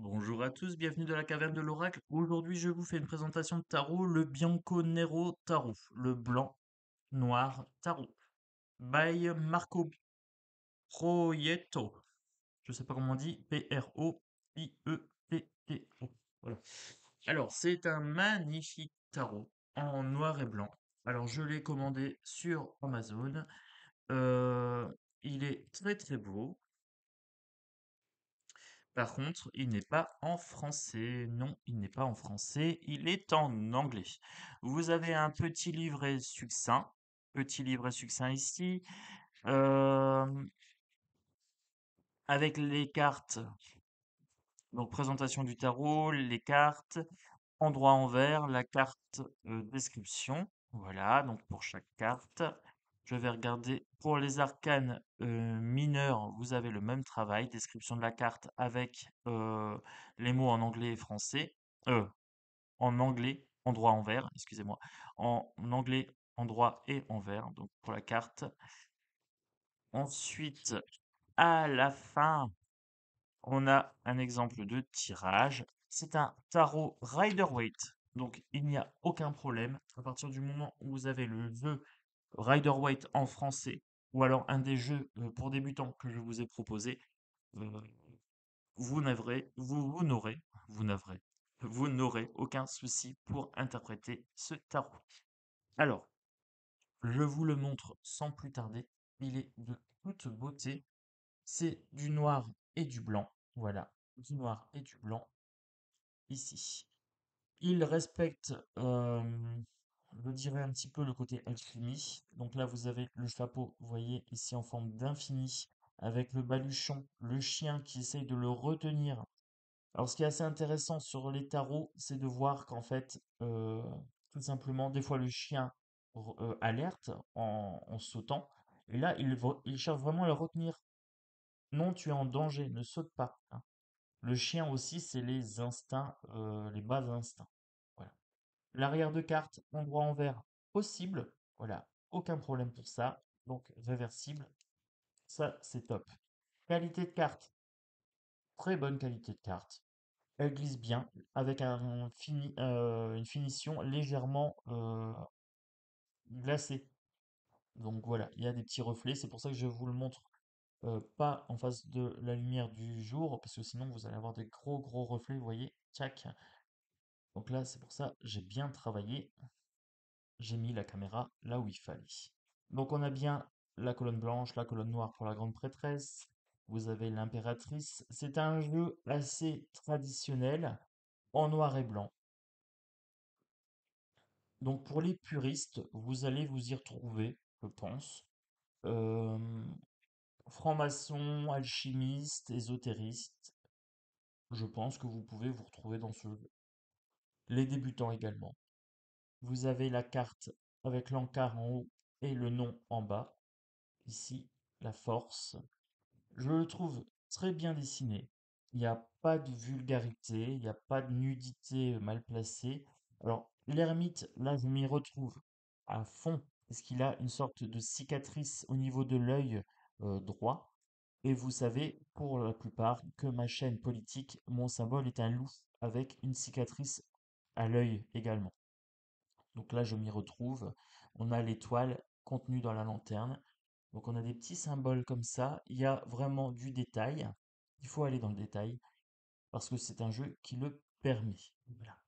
Bonjour à tous, bienvenue dans la caverne de l'oracle. Aujourd'hui, je vous fais une présentation de tarot, le Bianco Nero Tarot, le blanc noir tarot, by Marco Proietto. Je sais pas comment on dit, P-R-O-I-E-T-T-O. Voilà. Alors, c'est un magnifique tarot en noir et blanc. Alors, je l'ai commandé sur Amazon. Euh, il est très très beau. Par contre, il n'est pas en français. Non, il n'est pas en français, il est en anglais. Vous avez un petit livret succinct ici, euh, avec les cartes, donc présentation du tarot, les cartes, endroit en vert, la carte description. Voilà, donc pour chaque carte. Je vais regarder pour les arcanes mineurs, vous avez le même travail, description de la carte avec les mots en anglais et français, euh, en anglais, endroit en vert, excusez-moi, en anglais, endroit et en vert, donc pour la carte. Ensuite, à la fin, on a un exemple de tirage. C'est un tarot Rider-Waite. Donc, il n'y a aucun problème. À partir du moment où vous avez le jeu Rider-Waite en français, ou alors un des jeux pour débutants que je vous ai proposé, euh, vous n'aurez, vous n'aurez aucun souci pour interpréter ce tarot. Alors, je vous le montre sans plus tarder. Il est de toute beauté. C'est du noir et du blanc. Voilà, du noir et du blanc ici. Il respecte, je dirais un petit peu le côté alchimie. Donc là, vous avez le chapeau, vous voyez, ici en forme d'infini, avec le baluchon, le chien qui essaye de le retenir. Alors, ce qui est assez intéressant sur les tarots, c'est de voir qu'en fait, tout simplement, des fois, le chien alerte en sautant. Et là, il cherche vraiment à le retenir. Non, tu es en danger, ne saute pas, hein. Le chien aussi, c'est les instincts, les bas instincts. Voilà. L'arrière de carte, endroit en vert, possible. Voilà, aucun problème pour ça. Donc, réversible, ça, c'est top. Qualité de carte, très bonne qualité de carte. Elle glisse bien, avec une finition légèrement glacée. Donc voilà, il y a des petits reflets. C'est pour ça que je vous le montre pas en face de la lumière du jour, parce que sinon vous allez avoir des gros gros reflets, vous voyez, tchac. Donc là, c'est pour ça j'ai bien travaillé. J'ai mis la caméra là où il fallait. Donc on a bien la colonne blanche, la colonne noire pour la grande prêtresse. Vous avez l'impératrice. C'est un jeu assez traditionnel en noir et blanc. Donc pour les puristes, vous allez vous y retrouver, je pense. Euh, Franc-maçon, alchimiste, ésotériste, je pense que vous pouvez vous retrouver dans ce jeu. Les débutants également. Vous avez la carte avec l'encart en haut et le nom en bas. Ici, la force. Je le trouve très bien dessiné. Il n'y a pas de vulgarité, il n'y a pas de nudité mal placée. Alors, l'ermite, là, je m'y retrouve à fond, parce qu'il a une sorte de cicatrice au niveau de l'œil droit. Et vous savez, pour la plupart, que ma chaîne politique, mon symbole est un loup avec une cicatrice à l'œil également. Donc là, je m'y retrouve. On a l'étoile contenue dans la lanterne. Donc on a des petits symboles comme ça. Il y a vraiment du détail. Il faut aller dans le détail parce que c'est un jeu qui le permet. Voilà.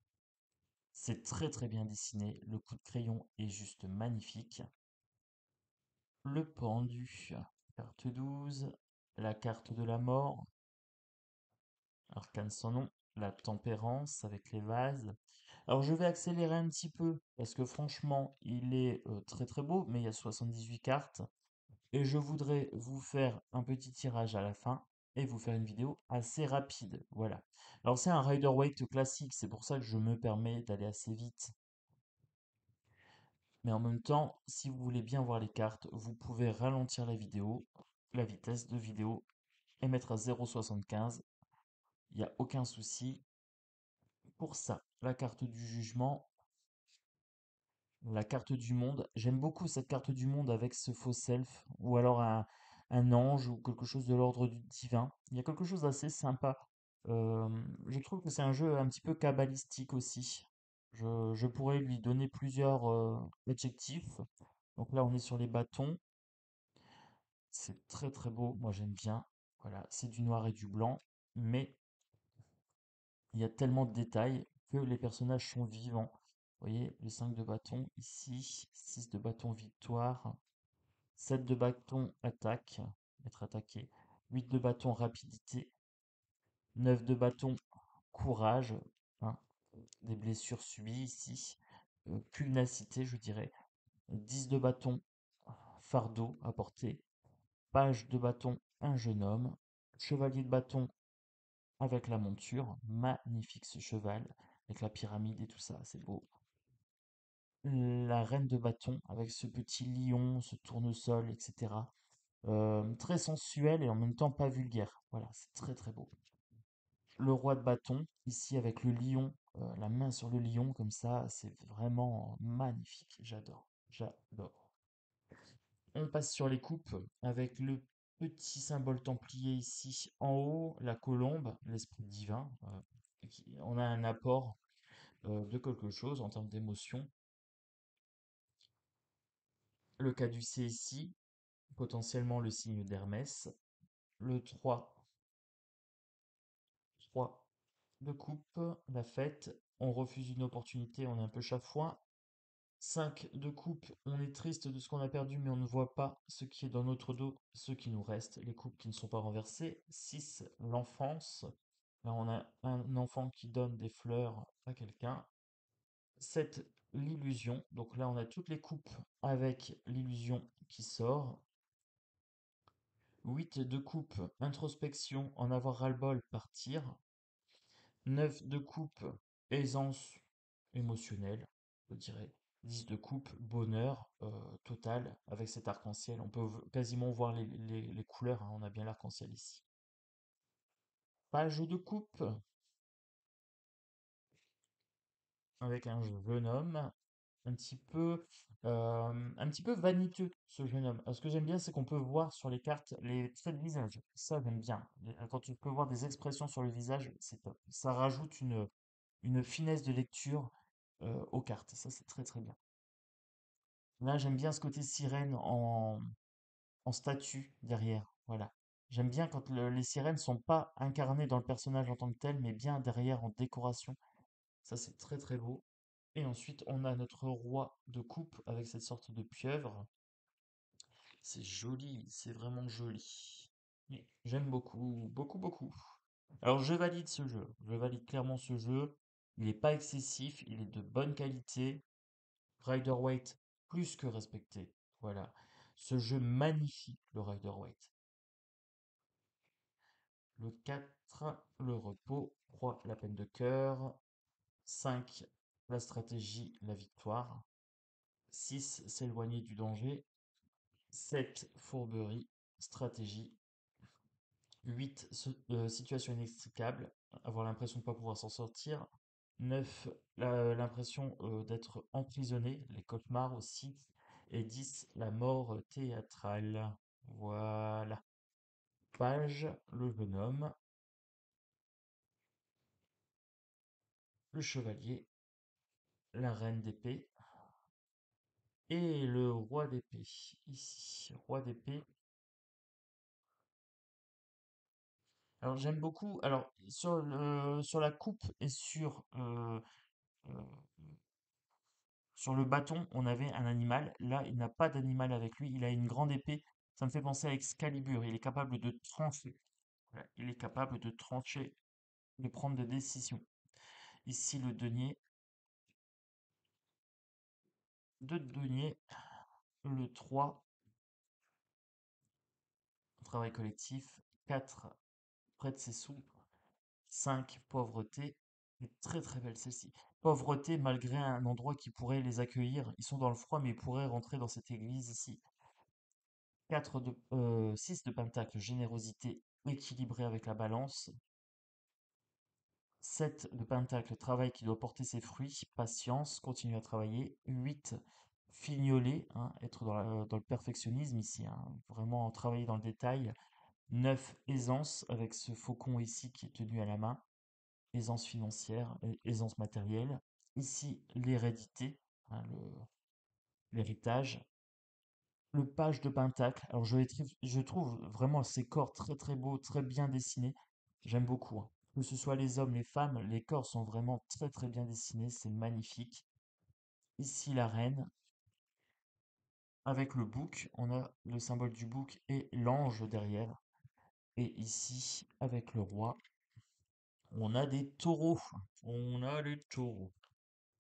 C'est très très bien dessiné. Le coup de crayon est juste magnifique. Le pendu. Carte 12. La carte de la mort. Arcane sans nom. La tempérance avec les vases. Alors je vais accélérer un petit peu parce que franchement il est très très beau, mais il y a 78 cartes. Et je voudrais vous faire un petit tirage à la fin et vous faire une vidéo assez rapide. Voilà. Alors c'est un Rider-Waite classique, c'est pour ça que je me permets d'aller assez vite. Mais en même temps, si vous voulez bien voir les cartes, vous pouvez ralentir la vidéo, la vitesse de vidéo, et mettre à 0,75. Il n'y a aucun souci pour ça. La carte du jugement, la carte du monde. J'aime beaucoup cette carte du monde avec ce faux self, ou alors un ange, ou quelque chose de l'ordre du divin. Il y a quelque chose d'assez sympa Je trouve que c'est un jeu un petit peu cabalistique aussi. Je pourrais lui donner plusieurs adjectifs. Donc là, on est sur les bâtons. C'est très très beau. Moi, j'aime bien. Voilà, c'est du noir et du blanc, mais il y a tellement de détails que les personnages sont vivants. Vous voyez, les 5 de bâton ici, 6 de bâton victoire, 7 de bâton attaque, être attaqué, 8 de bâton rapidité, 9 de bâton courage, hein, des blessures subies ici, pugnacité je dirais, 10 de bâton fardeau à porter, page de bâton un jeune homme, chevalier de bâton avec la monture, magnifique ce cheval, avec la pyramide et tout ça, c'est beau. La reine de bâton avec ce petit lion, ce tournesol, etc. Très sensuel et en même temps pas vulgaire. Voilà, c'est très très beau. Le roi de bâton, ici avec le lion, la main sur le lion comme ça, c'est vraiment magnifique. J'adore, j'adore. On passe sur les coupes avec le petit symbole templier ici en haut, la colombe, l'esprit divin. On a un apport de quelque chose en termes d'émotion. Le caducée ici, potentiellement le signe d'Hermès. Le 3, 3 de coupe, la fête. On refuse une opportunité, on est un peu chafouin. 5 de coupe, on est triste de ce qu'on a perdu, mais on ne voit pas ce qui est dans notre dos, ce qui nous reste, les coupes qui ne sont pas renversées. 6 l'enfance. Là, on a un enfant qui donne des fleurs à quelqu'un. 7 l'illusion. Donc là, on a toutes les coupes avec l'illusion qui sort. 8 de coupe, introspection, en avoir ras-le-bol, partir. 9 de coupe, aisance émotionnelle, je dirais. 10 de coupe, bonheur total avec cet arc-en-ciel. On peut quasiment voir les couleurs, hein, on a bien l'arc-en-ciel ici. Page de coupe avec un jeune homme un petit peu vaniteux, ce jeune homme. Alors, ce que j'aime bien, c'est qu'on peut voir sur les cartes les traits de visage. Ça, j'aime bien. Quand tu peux voir des expressions sur le visage, c'est top. Ça rajoute une finesse de lecture aux cartes. Ça, c'est très très bien. Là, j'aime bien ce côté sirène en statue derrière. Voilà. J'aime bien quand les sirènes sont pas incarnées dans le personnage en tant que tel, mais bien derrière en décoration. Ça, c'est très très beau. Et ensuite, on a notre roi de coupe avec cette sorte de pieuvre. C'est joli, c'est vraiment joli. Oui, j'aime beaucoup, beaucoup, beaucoup. Alors, je valide ce jeu. Je valide clairement ce jeu. Il n'est pas excessif, il est de bonne qualité. Rider-Waite, plus que respecté. Voilà. Ce jeu magnifique, le Rider-Waite. Le 4, le repos. 3, la peine de cœur. 5, la stratégie, la victoire. 6, s'éloigner du danger. 7, fourberie, stratégie. 8, situation inextricable, avoir l'impression de ne pas pouvoir s'en sortir. 9, l'impression d'être emprisonné, les cauchemars aussi. Et 10, la mort théâtrale. Voilà. Page, le jeune homme, le chevalier, la reine d'épée et le roi d'épée. Ici, roi d'épée. Alors j'aime beaucoup. Alors sur la coupe et euh, sur le bâton, on avait un animal. Là, il n'a pas d'animal avec lui. Il a une grande épée. Ça me fait penser à Excalibur. Il est capable de trancher. Voilà, il est capable de trancher, de prendre des décisions. Ici, le denier. Deux deniers. Le 3, travail collectif. 4, prête ses sous. 5, pauvreté. Et très très belle celle-ci. Pauvreté malgré un endroit qui pourrait les accueillir. Ils sont dans le froid, mais ils pourraient rentrer dans cette église ici. 6 de pentacle, générosité équilibrée avec la balance. 7 de pentacle, travail qui doit porter ses fruits, patience, continuer à travailler. 8, fignoler, hein, être dans le perfectionnisme ici, hein, vraiment travailler dans le détail. 9, aisance, avec ce faucon ici qui est tenu à la main. Aisance financière, aisance matérielle. Ici, l'hérédité, hein, l'héritage. Le page de Pentacle. Alors je trouve vraiment ces corps très très beaux, très bien dessinés. J'aime beaucoup, hein. Que ce soit les hommes, les femmes, les corps sont vraiment très très bien dessinés. C'est magnifique. Ici, la reine. Avec le bouc, on a le symbole du bouc et l'ange derrière. Et ici, avec le roi, on a des taureaux. On a les taureaux.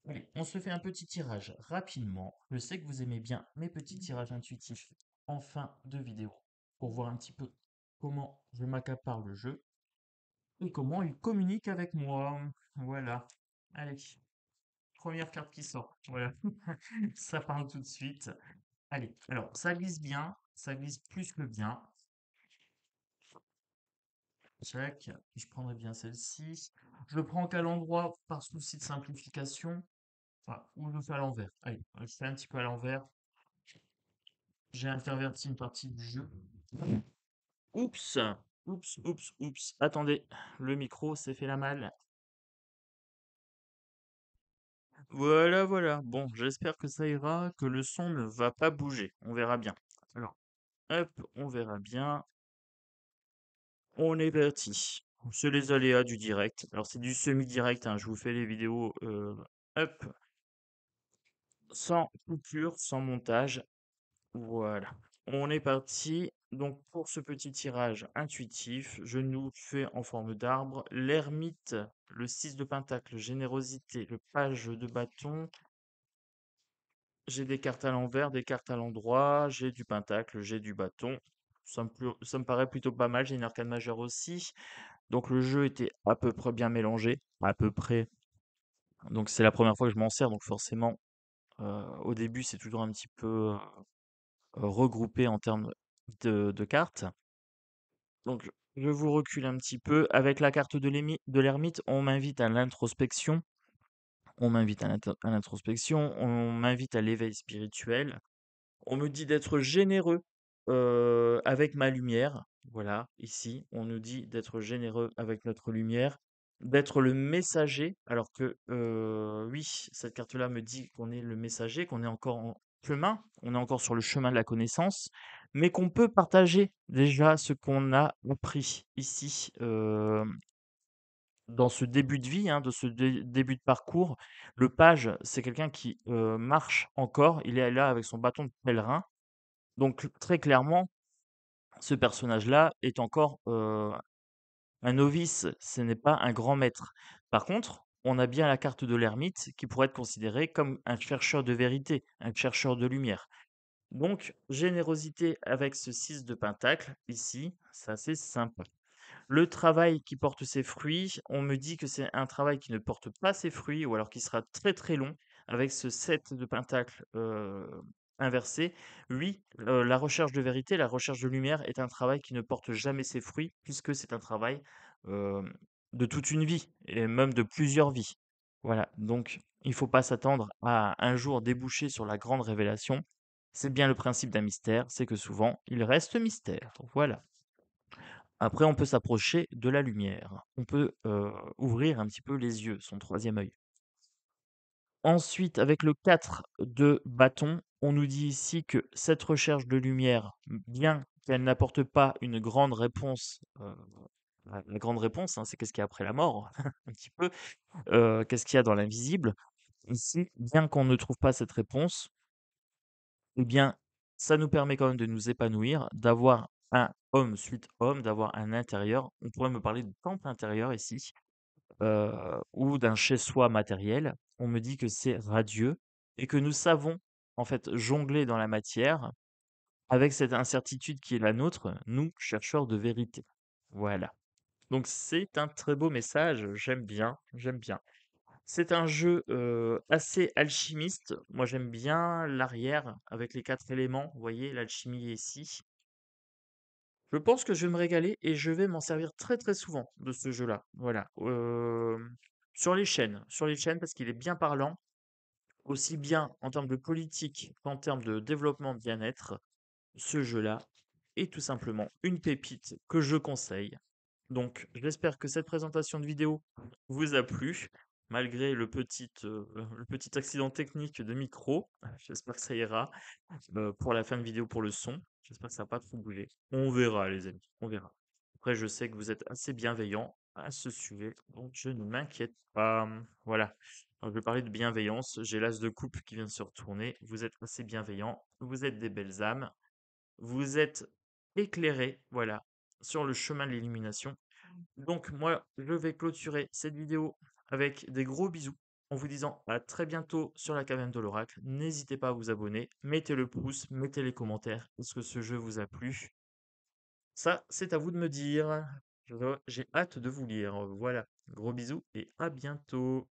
Allez, on se fait un petit tirage rapidement. Je sais que vous aimez bien mes petits tirages intuitifs en fin de vidéo pour voir un petit peu comment je m'accapare le jeu et comment il communique avec moi. Voilà. Allez, première carte qui sort. Voilà. Ça parle tout de suite. Allez, alors ça glisse bien, ça glisse plus que bien. Check. Je prendrai bien celle-ci. Je le prends qu'à l'endroit par souci de simplification. Enfin, ou je le fais à l'envers. Allez, je fais un petit peu à l'envers. J'ai interverti une partie du jeu. Oups, oups, oups, oups. Attendez, le micro s'est fait la malle. Voilà, voilà. Bon, j'espère que ça ira, que le son ne va pas bouger. On verra bien. Alors, hop, on verra bien. On est parti. C'est les aléas du direct. Alors, c'est du semi-direct, hein. Je vous fais les vidéos, hop, sans coupure, sans montage. Voilà, on est parti. Donc pour ce petit tirage intuitif, je nous fais en forme d'arbre l'ermite, le 6 de pentacle, générosité, le page de bâton. J'ai des cartes à l'envers, des cartes à l'endroit, j'ai du pentacle, j'ai du bâton. Ça me paraît plutôt pas mal. J'ai une arcane majeure aussi. Donc le jeu était à peu près bien mélangé, à peu près. Donc c'est la première fois que je m'en sers, donc forcément, au début c'est toujours un petit peu regroupé en termes de cartes. Donc, je vous recule un petit peu. Avec la carte de l'ermite, on m'invite à l'introspection. On m'invite à l'introspection. On m'invite à l'éveil spirituel. On me dit d'être généreux avec ma lumière. Voilà, ici, on nous dit d'être généreux avec notre lumière, d'être le messager, alors que oui, cette carte-là me dit qu'on est le messager, qu'on est encore en chemin, on est encore sur le chemin de la connaissance, mais qu'on peut partager déjà ce qu'on a appris ici dans ce début de vie, hein, de ce début de parcours. Le page, c'est quelqu'un qui marche encore, il est là avec son bâton de pèlerin, donc très clairement, ce personnage-là est encore, un novice, ce n'est pas un grand maître. Par contre, on a bien la carte de l'ermite qui pourrait être considéré comme un chercheur de vérité, un chercheur de lumière. Donc générosité avec ce 6 de pentacle ici, c'est assez simple. Le travail qui porte ses fruits, on me dit que c'est un travail qui ne porte pas ses fruits ou alors qui sera très, très long avec ce 7 de pentacle, inversé. Oui, la recherche de vérité, la recherche de lumière est un travail qui ne porte jamais ses fruits puisque c'est un travail, hem, de toute une vie et même de plusieurs vies. Voilà, donc il ne faut pas s'attendre à un jour déboucher sur la grande révélation. C'est bien le principe d'un mystère, c'est que souvent il reste mystère. Voilà. Après, on peut s'approcher de la lumière. On peut ouvrir un petit peu les yeux, son troisième œil. Ensuite, avec le 4 de bâton, on nous dit ici que cette recherche de lumière, bien qu'elle n'apporte pas une grande réponse, la grande réponse, hein, c'est qu'est-ce qu'il y a après la mort, un petit peu, qu'est-ce qu'il y a dans l'invisible. Ici, bien qu'on ne trouve pas cette réponse, eh bien, ça nous permet quand même de nous épanouir, d'avoir un homme suite homme, d'avoir un intérieur. On pourrait me parler de temple intérieur ici, ou d'un chez-soi matériel. On me dit que c'est radieux et que nous savons en fait jongler dans la matière avec cette incertitude qui est la nôtre, nous, chercheurs de vérité. Voilà. Donc c'est un très beau message, j'aime bien, j'aime bien. C'est un jeu, assez alchimiste. Moi, j'aime bien l'arrière avec les 4 éléments. Vous voyez, l'alchimie est ici. Je pense que je vais me régaler et je vais m'en servir très, très souvent de ce jeu-là. Voilà, sur les chaînes parce qu'il est bien parlant, aussi bien en termes de politique qu'en termes de développement de bien-être, ce jeu-là. est tout simplement une pépite que je conseille. Donc, j'espère que cette présentation de vidéo vous a plu, malgré le petit accident technique de micro. J'espère que ça ira pour la fin de vidéo pour le son. J'espère que ça va pas trop bouger. On verra, les amis, on verra. Après, je sais que vous êtes assez bienveillants à ce sujet, donc je ne m'inquiète pas. Voilà. Alors, je vais parler de bienveillance. J'ai l'as de coupe qui vient de se retourner. Vous êtes assez bienveillants. Vous êtes des belles âmes. Vous êtes éclairés, voilà, sur le chemin de l'illumination. Donc moi, je vais clôturer cette vidéo avec des gros bisous en vous disant à très bientôt sur la caverne de l'oracle. N'hésitez pas à vous abonner, mettez le pouce, mettez les commentaires. Est-ce que ce jeu vous a plu? Ça, c'est à vous de me dire. J'ai hâte de vous lire. Voilà, gros bisous et à bientôt.